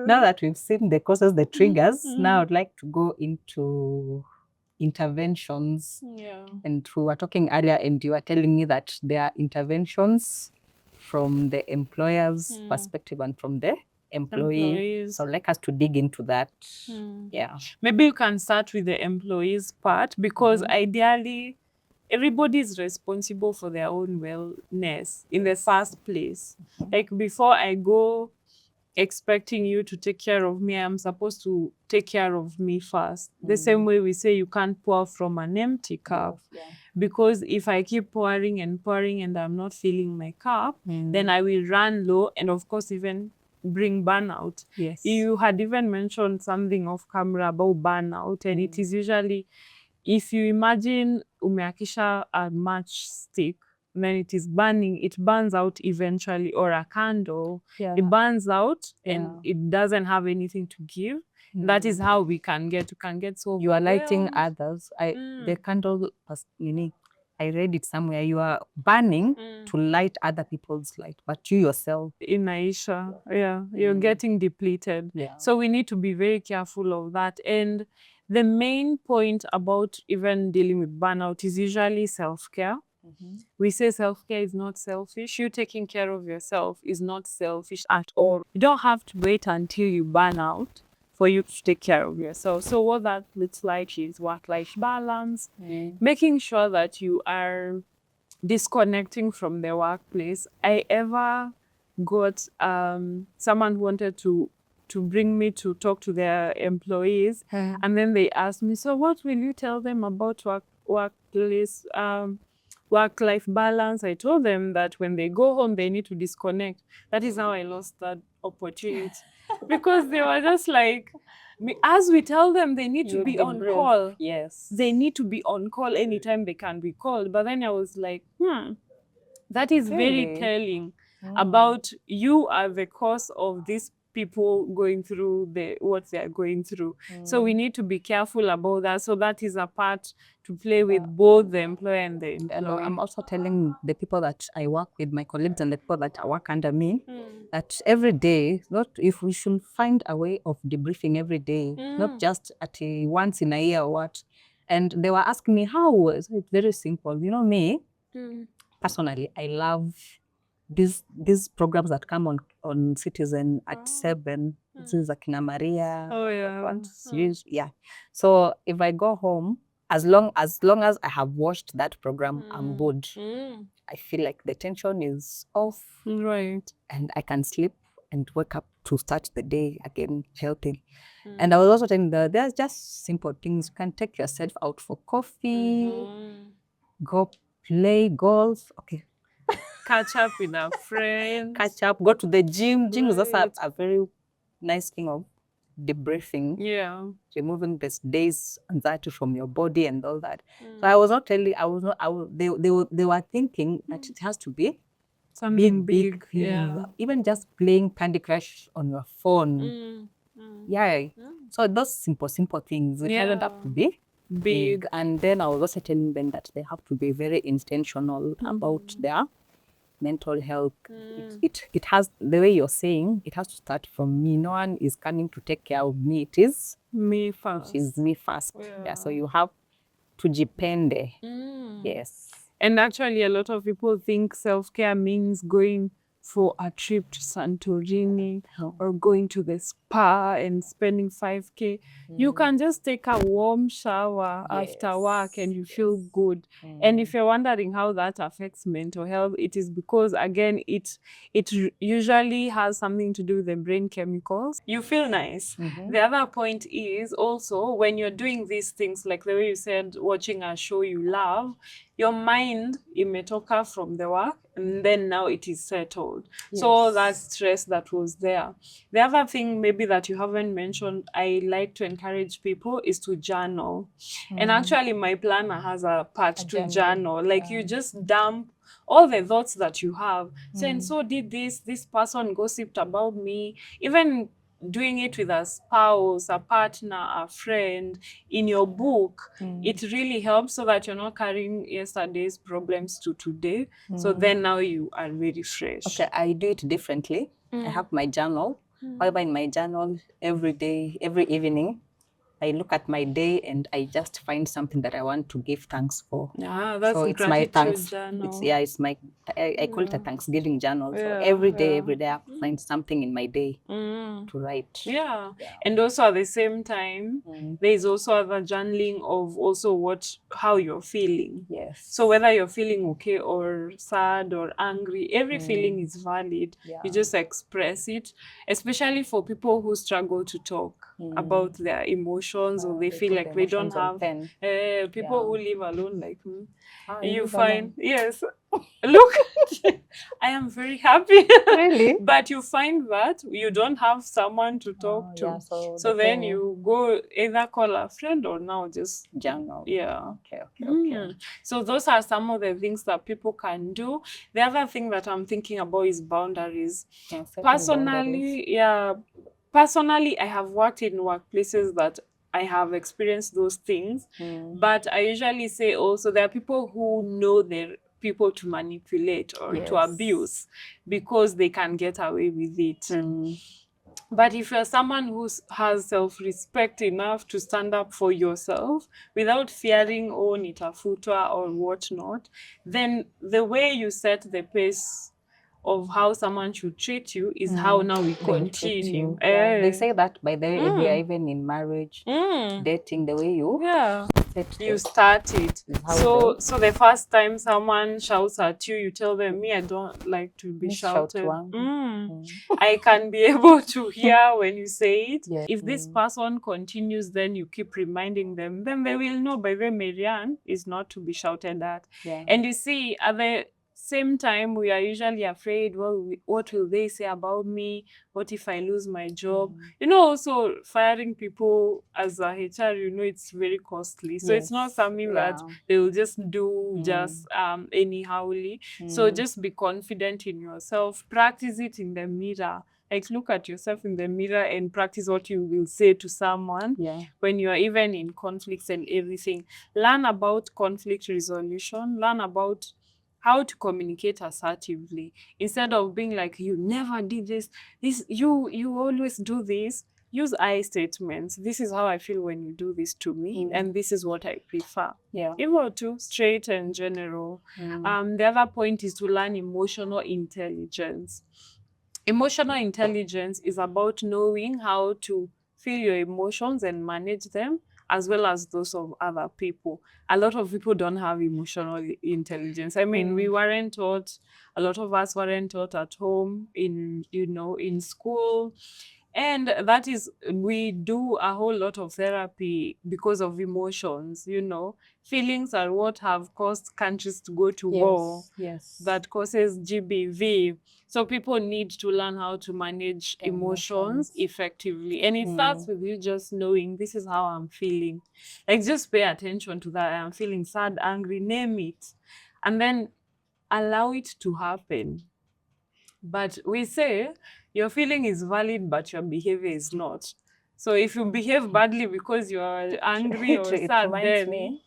Now that we've seen the causes, the triggers, now I'd like to go into interventions. Yeah. And we were talking earlier, and you were telling me that there are interventions from the employer's perspective and from the employee. So I'd like us to dig into that. Yeah. Maybe you can start with the employees part, because ideally everybody is responsible for their own wellness in the first place. Like, before I go expecting you to take care of me, I'm supposed to take care of me first. The same way we say you can't pour from an empty cup. Because if I keep pouring and pouring and I'm not filling my cup, then I will run low, and of course even bring burnout. Yes. You had even mentioned something off camera about burnout, and it is usually, if you imagine umeakisha a matchstick, then it is burning, it burns out eventually, or a candle, it burns out and it doesn't have anything to give. That is how we can get so You are lighting overwhelmed. others. The candle was unique. I read it somewhere. You are burning to light other people's light, but you yourself. Inaisha, you're getting depleted. So we need to be very careful of that. And the main point about even dealing with burnout is usually self-care. We say self-care is not selfish. You taking care of yourself is not selfish at all. You don't have to wait until you burn out for you to take care of yourself. So what that looks like is work-life balance, making sure that you are disconnecting from the workplace. I ever got someone who wanted to bring me to talk to their employees, and then they asked me, so what will you tell them about workplace work-life balance? I told them that when they go home, they need to disconnect. That is how I lost that opportunity. Because they were just like, as we tell them they need to be on call. Yes. They need to be on call anytime they can be called. But then I was like, that is very telling about you are the cause of these people going through what they are going through. So we need to be careful about that. So that is a part to play with both the employer and the employee. And I'm also telling the people that I work with, my colleagues and the people that work under me, that every day, not if we should find a way of debriefing every day, not just at once in a year or what. And they were asking me, how was it? Very simple. You know me, personally, I love these programs that come on Citizen at 7. This is Akina Maria. Oh yeah. Yeah. So if I go home, as long as I have watched that program, I'm good. I feel like the tension is off. Right. And I can sleep and wake up to start the day again healthy. And I was also telling them there's just simple things. You can take yourself out for coffee, go play golf. Okay. Catch up with our friends. Catch up, go to the gym. Gym is also a very nice thing of debriefing. Yeah. Removing this day's anxiety from your body and all that. So I was not telling, they were thinking that it has to be something big. Yeah. Even just playing Candy Crush on your phone. So those simple things, it doesn't have to be big. And then I was also telling them that they have to be very intentional about their mental health. It has, the way you're saying, it has to start from me. No one is coming to take care of me. It is me first. It is me first. Yeah. So you have to depend. Yes. And actually, a lot of people think self-care means going for a trip to Santorini or going to the spa and spending 5K. You can just take a warm shower after work and you feel good. And if you're wondering how that affects mental health, it is because, again, it usually has something to do with the brain chemicals. You feel nice. The other point is also, when you're doing these things, like the way you said, watching a show you love, your mind imetoka from the work, and then now it is settled. So all that stress that was there. The other thing maybe that you haven't mentioned, I like to encourage people, is to journal. And actually my planner has a part to journal. Like you just dump all the thoughts that you have. So, and so did this person gossiped about me. Even doing it with a spouse, a partner, a friend, in your book, it really helps so that you're not carrying yesterday's problems to today. So then now you are very fresh. Okay, I do it differently. I have my journal. However, in my journal, every day, every evening, I look at my day and I just find something that I want to give thanks for. Yeah, that's So it's my gratitude thanks. journal. It's my, I call it a Thanksgiving journal. So Yeah, every day, yeah. every day, I find something in my day to write. Yeah. And also at the same time, there is also other journaling of also how you're feeling. Yes. So whether you're feeling okay or sad or angry, every feeling is valid. Yeah. You just express it, especially for people who struggle to talk about their emotions, or they feel put like the they don't emotions on have pen. people who live alone like me. You live find alone. yes. Look, I am very happy. Really? But you find that you don't have someone to talk to. Yeah, So then you go either call a friend or now just journal. yeah. Okay. So those are some of the things that people can do. The other thing that I'm thinking about is boundaries. Yeah, setting boundaries. Personally, I have worked in workplaces that I have experienced those things. But I usually say also there are people who know they're people to manipulate or to abuse because they can get away with it. But if you're someone who has self-respect enough to stand up for yourself without fearing nitafuta or whatnot, then the way you set the pace of how someone should treat you is how now we continue. They say that, by the way, if we are even in marriage, dating, the way you you start it. So the first time someone shouts at you, you tell them, me, I don't like to be shouted. I can be able to hear when you say it. Yes. If this person continues, then you keep reminding them, then they will know by the Marianne is not to be shouted at. And you see, at the same time, we are usually afraid, well, what will they say about me? What if I lose my job? You know, also firing people as a HR, you know, it's very costly. So it's not something that they will just do just anyhowly. So just be confident in yourself. Practice it in the mirror. Like, look at yourself in the mirror and practice what you will say to someone when you are even in conflicts and everything. Learn about conflict resolution. Learn about how to communicate assertively instead of being like, you never did this, you always do this. Use I statements. This is how I feel when you do this to me, and this is what I prefer. Even to straight and general. The other point is to learn emotional intelligence. Emotional intelligence is about knowing how to feel your emotions and manage them, as well as those of other people. A lot of people don't have emotional intelligence. I mean, we weren't taught, a lot of us weren't taught at home, in school. And that is, we do a whole lot of therapy because of emotions, Feelings are what have caused countries to go to war. That causes GBV. So people need to learn how to manage emotions effectively. And it starts with you just knowing, this is how I'm feeling. Like, just pay attention to that. I'm feeling sad, angry, name it. And then allow it to happen. But we say your feeling is valid, but your behavior is not. So if you behave badly because you are angry or sad, then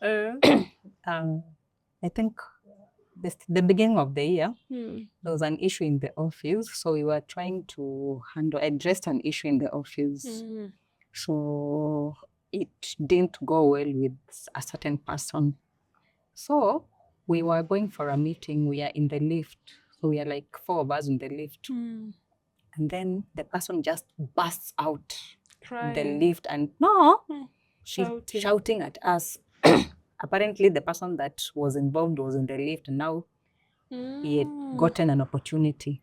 I think the beginning of the year, there was an issue in the office. So we were trying to address an issue in the office. So it didn't go well with a certain person. So we were going for a meeting. We are in the lift. So we are like 4 of us in the lift. And then the person just bursts out the lift and shouting at us. Apparently, the person that was involved was in the lift, and now he had gotten an opportunity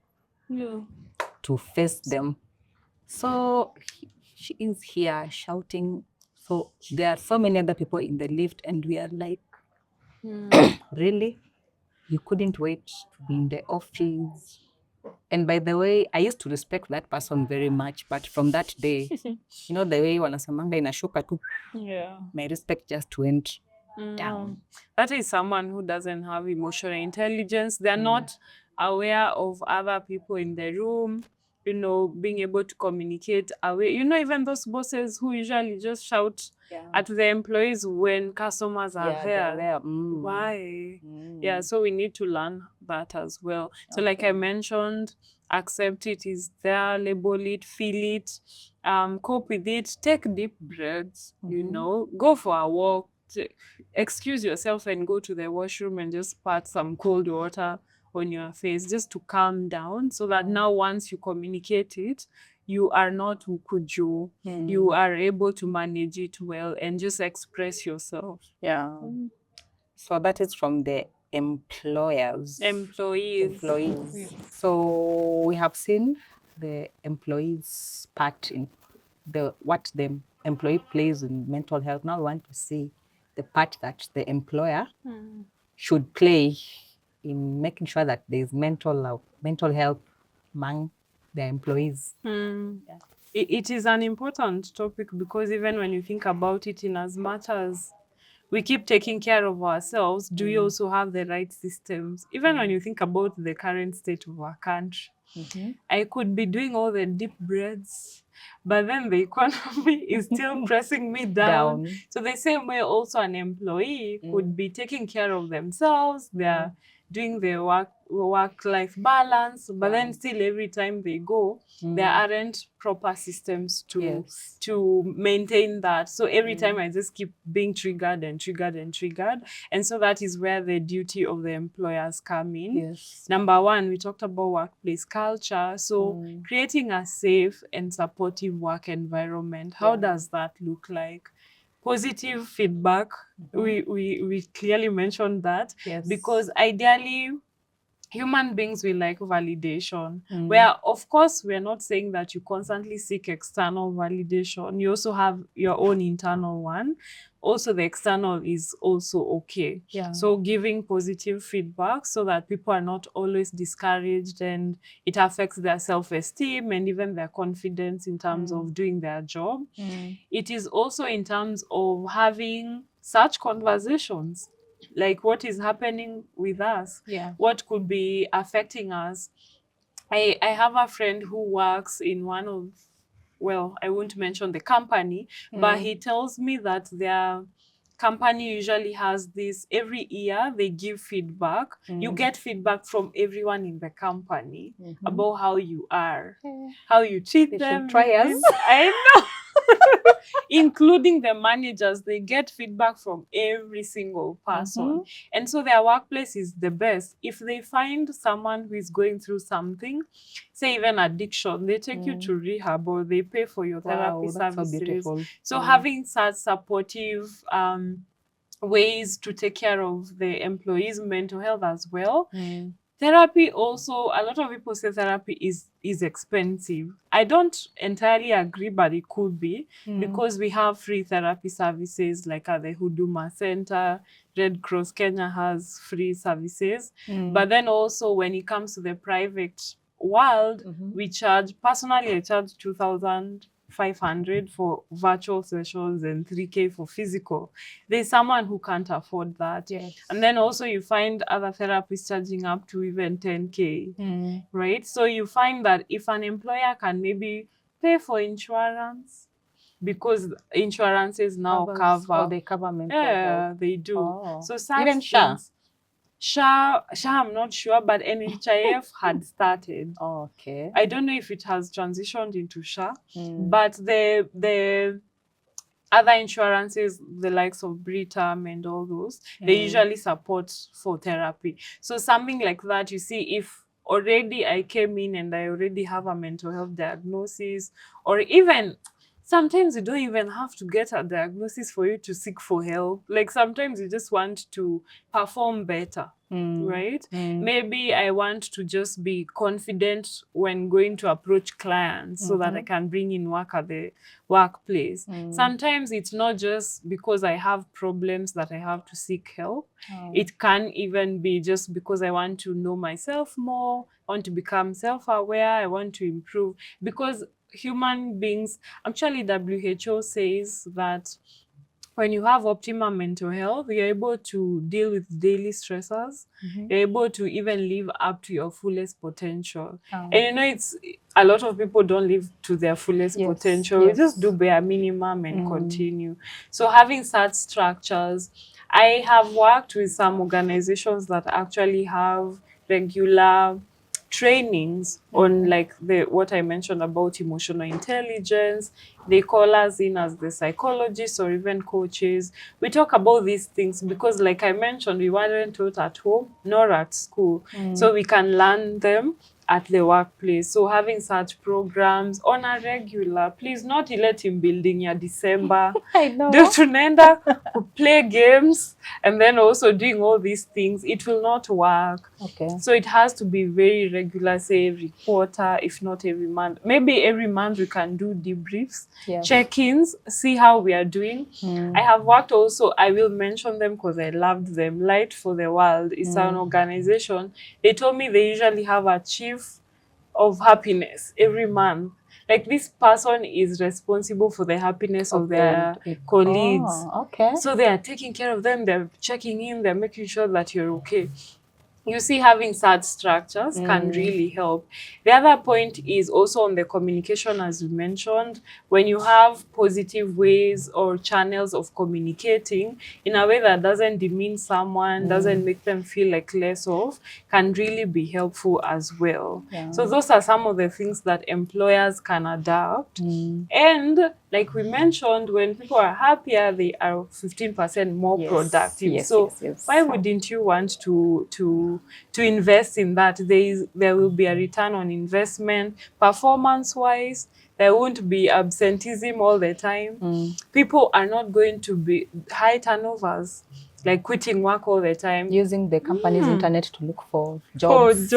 to face them. So she is here shouting. So there are so many other people in the lift, and we are like, really? You couldn't wait to be in the office? And by the way, I used to respect that person very much, but from that day, the way wanasamanga inashuka tu, my respect just went down. That is someone who doesn't have emotional intelligence. They're not aware of other people in the room, being able to communicate away. Even those bosses who usually just shout at the employees when customers are there. Why? Yeah, so we need to learn that as well. So like I mentioned, accept it is there, label it, feel it, cope with it, take deep breaths, you know, go for a walk, excuse yourself and go to the washroom and just pat some cold water on your face just to calm down, so that now once you communicate it, you are not ukuju. You are able to manage it well and just express yourself. Yeah. So that is from the employers. Employees. Employees. So we have seen the employees' part in what the employee plays in mental health. Now we want to see the part that the employer should play in making sure that there is mental health among the employees. It is an important topic because even when you think about it, in as much as we keep taking care of ourselves, do we also have the right systems? Even when you think about the current state of our country, I could be doing all the deep breaths, but then the economy is still pressing me down. So the same way also an employee could be taking care of themselves, they're doing their work-life balance, but then still every time they go, there aren't proper systems to maintain that. So every time I just keep being triggered and triggered and triggered. And so that is where the duty of the employers come in. Number one, we talked about workplace culture. So creating a safe and supportive work environment. How does that look like? Positive feedback. We clearly mentioned that because ideally human beings will like validation, where of course we're not saying that you constantly seek external validation. You also have your own internal one. Also the external is also okay. So giving positive feedback so that people are not always discouraged and it affects their self-esteem and even their confidence in terms of doing their job. It is also in terms of having such conversations, like what is happening with us, what could be affecting us. I have a friend who works in one of, well, I won't mention the company, but he tells me that their company usually has this, every year they give feedback. You get feedback from everyone in the company about how you are, how you treat them. Try us. I know. Including the managers, they get feedback from every single person. And so their workplace is the best. If they find someone who is going through something, say even addiction, they take you to rehab or they pay for your therapy services. So having such supportive ways to take care of the employees' mental health as well. Therapy also, a lot of people say therapy is expensive. I don't entirely agree, but it could be because we have free therapy services like at the Huduma Center. Red Cross Kenya has free services. But then also when it comes to the private world, we charge, personally I charge 2,500 for virtual sessions and 3K for physical. There's someone who can't afford that. And then also you find other therapists charging up to even 10K, right? So you find that if an employer can maybe pay for insurance, because insurances now cover. They cover mental health. They do. So such even SHA. SHA, I'm not sure, but NHIF had started. Okay. I don't know if it has transitioned into SHA, but the other insurances, the likes of Britam and all those, they usually support for therapy. So something like that, you see, if already I came in and I already have a mental health diagnosis, or even sometimes you don't even have to get a diagnosis for you to seek for help. Like sometimes you just want to perform better, right? Maybe I want to just be confident when going to approach clients so that I can bring in work at the workplace. Sometimes it's not just because I have problems that I have to seek help. It can even be just because I want to know myself more, I want to become self-aware, I want to improve. Because human beings, actually WHO says that when you have optimal mental health, you're able to deal with daily stressors. You're able to even live up to your fullest potential. And you know, it's a lot of people don't live to their fullest potential. We just do bare minimum and continue. So having such structures, I have worked with some organizations that actually have regular trainings on like what I mentioned about emotional intelligence. They call us in as the psychologists or even coaches. We talk about these things because, like I mentioned, we weren't taught at home nor at school. So we can learn them at the workplace. So having such programs on a regular, please, not ile team building ya December. I know. Do tunaenda play games and then also doing all these things. It will not work. Okay. So it has to be very regular, say every quarter, if not every month. Maybe every month we can do debriefs, check-ins, see how we are doing. I have worked also, I will mention them because I loved them. Light for the World is an organization. They told me they usually have a chief of happiness every month. Like this person is responsible for the happiness of their colleagues. Oh, okay. So they are taking care of them, they're checking in, they're making sure that you're okay. You see, having such structures can really help. The other point is also on the communication, as you mentioned. When you have positive ways or channels of communicating in a way that doesn't demean someone, doesn't make them feel like less of, can really be helpful as well. So those are some of the things that employers can adapt. And like we mentioned, when people are happier, they are 15% more productive. So why wouldn't you want to invest in that? There will be a return on investment. Performance-wise, there won't be absenteeism all the time. People are not going to be high turnovers, like quitting work all the time. Using the company's internet to look for jobs.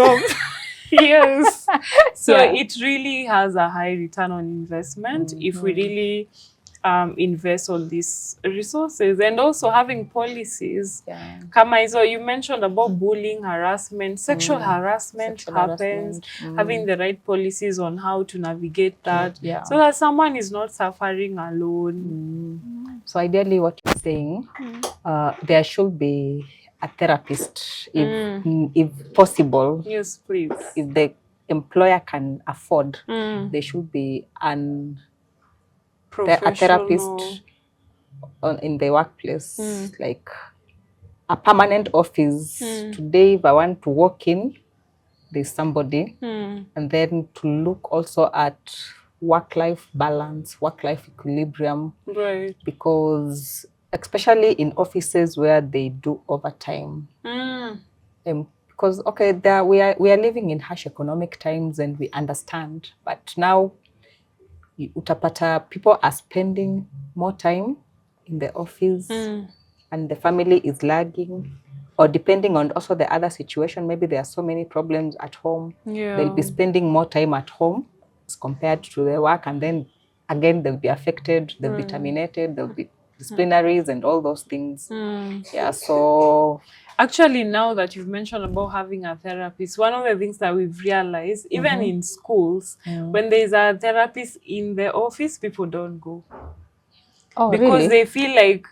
Yes. So it really has a high return on investment if we really invest on these resources. And also having policies. Kama hizo, you mentioned about bullying, harassment, sexual harassment happens. Having the right policies on how to navigate that so that someone is not suffering alone. So ideally what you're saying, there should be a therapist if possible. Yes, please. If the employer can afford, there should be a therapist in the workplace, like a permanent office. Today, if I want to walk in, there's somebody, and then to look also at work-life balance, work-life equilibrium, right? Because especially in offices where they do overtime, because okay, we are living in harsh economic times and we understand, but now utapata people are spending more time in the office and the family is lagging, or depending on also the other situation, maybe there are so many problems at home, they'll be spending more time at home as compared to their work, and then again they'll be affected, they'll be terminated, there'll be disciplinaries and all those things. So actually, now that you've mentioned about having a therapist, one of the things that we've realized, even in schools, when there's a therapist in the office, people don't go. Because they feel like,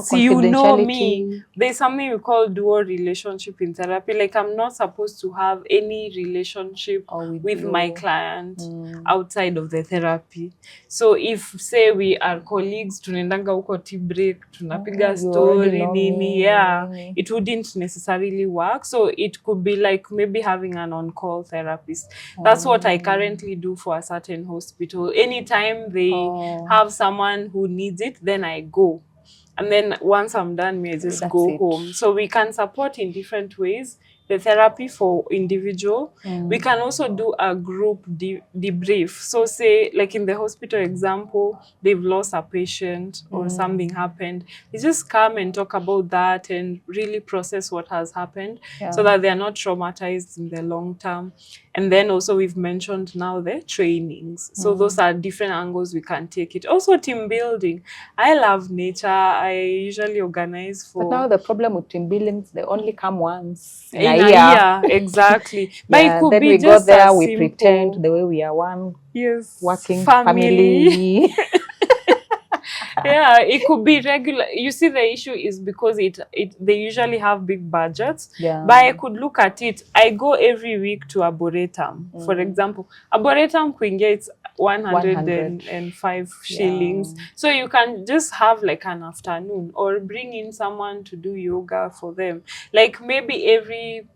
see, you know me, there's something we call dual relationship in therapy. Like, I'm not supposed to have any relationship with my client outside of the therapy. So if, say, we are colleagues, tunaendanga huko tea break, tunapiga story, nini, it wouldn't necessarily work. So it could be like maybe having an on-call therapist. That's what I currently do for a certain hospital. Anytime they have someone who needs it, then I go. And then once I'm done, I just go home. So we can support in different ways. The therapy for individual. We can also do a group debrief. So say, like in the hospital example, they've lost a patient or something happened. They just come and talk about that and really process what has happened so that they're not traumatized in the long term. And then also we've mentioned now the trainings. So those are different angles we can take it. Also team building. I love nature. I usually organize for... But now the problem with team buildings, they only come once in a year. Exactly. But it could then be we just go there, as we simple. Pretend the way we are one working family. family. Yeah, it could be regular. You see, the issue is because they usually have big budgets. But I could look at it. I go every week to Arboretum, for example. Arboretum kuingia, it's 105 shillings. So you can just have like an afternoon or bring in someone to do yoga for them. Like maybe every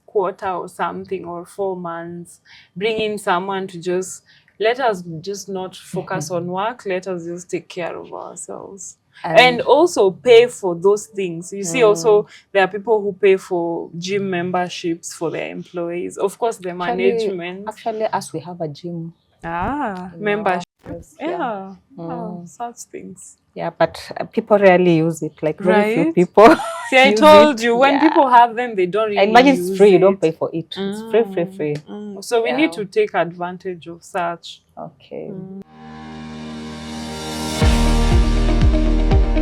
quarter or something, or 4 months, bring in someone to just let us just not focus on work, let us just take care of ourselves. And also pay for those things. You see, also there are people who pay for gym memberships for their employees. Of course, the management. Actually, as we have a gym. Membership. Yeah. Oh, such things. Yeah, but people rarely use it. Like very few Right? people. See, I use told it. you, when Yeah. people have them, they don't really Imagine use it's free. You don't it. pay for it. It's free. So we Yeah. need to take advantage of such. Okay.